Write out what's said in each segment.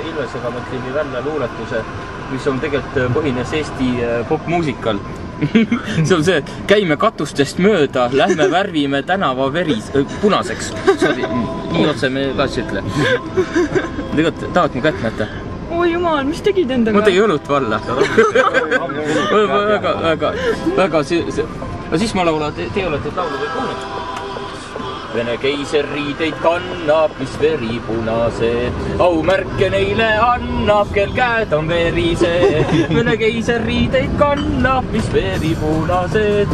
Ilvesega mõtlemi välja luuletuse, mis on tegelikult põhines Eesti popmuusikal. See on see, et käime katustest mööda, lähme värvime tänava punaseks. Sorry, nii otse me ka siis ütle. Tegelikult tahad mu kätt näete? Oi jumal, mis tegid endaga? Ma tegin õlut valla. Väga, siis ma laula, te olete laulu või kuulnud? Vene keiser riideid kannab, mis veripunased. Aumärke neile annab, kel käed on verised. Vene keiser riideid kannab, mis veripunased.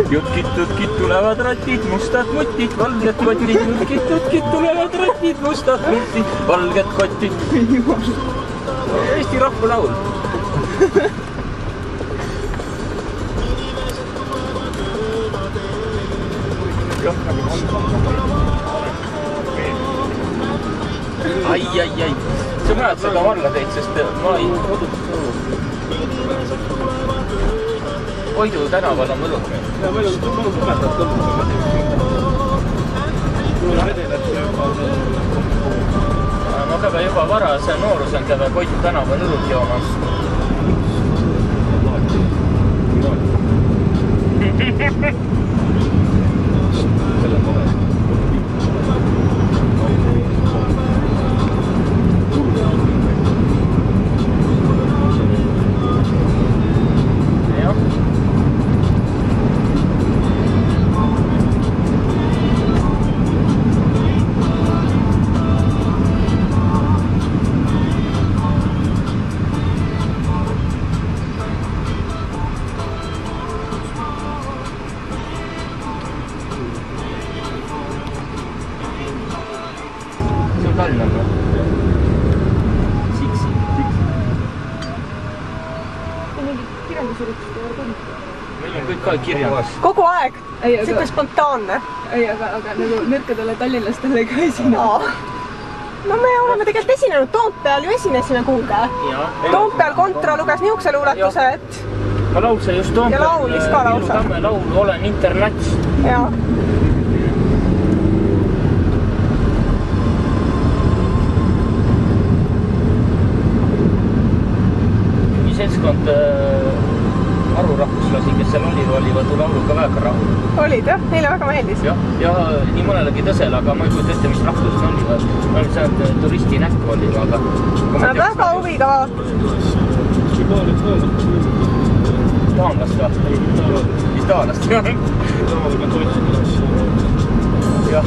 Jutkit tulevad ratid, mustad mutid, valged kotid. Jutkit tulevad ratid, mustad mutid, valged kotid. Eesti rahvalaul. Ai. Sa näed seda valla teid, sest ma ei Koidu tänaval on mõlud. Ja meil on tumedat Ma käve juba varase noorus on käve Koidu tänaval õlut joomas. Kogu aeg? Siuke spontaanne. Ei, aga nagu nõrkadele tallinlastele ka esinenud. No me oleme tegelikult esinenud Toompeal ju esinesime kuulge. Toompeal Kontra luges niukse luuletuse, et... Ma laulse just Toompeal. Ja laulis ka lausa. Tamme laulu Olen internats. Jaa. Seltskond arurahvuslasi, kes seal oli võtu lauluga väga rahul. Olid jah? Neile väga meeldis? Ja nii mõnelegi tõsel, aga ma ei kujuta ette, mis rahvused olivad. Ma olin seal turisti näkku oli, aga... Väga huviga vaatus. Taanlast ka? Itaalast ka? Jah.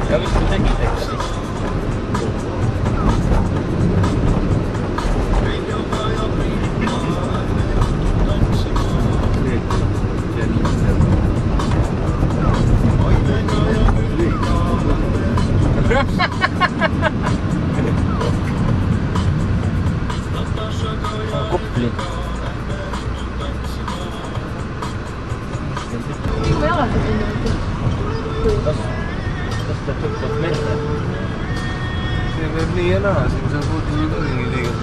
Ja mis sa tegid teksti? Kopli. Kui jalad on Kas ta tõppab merre? See võib nii ja naa, siin sa puutud nii kõrgi liiga.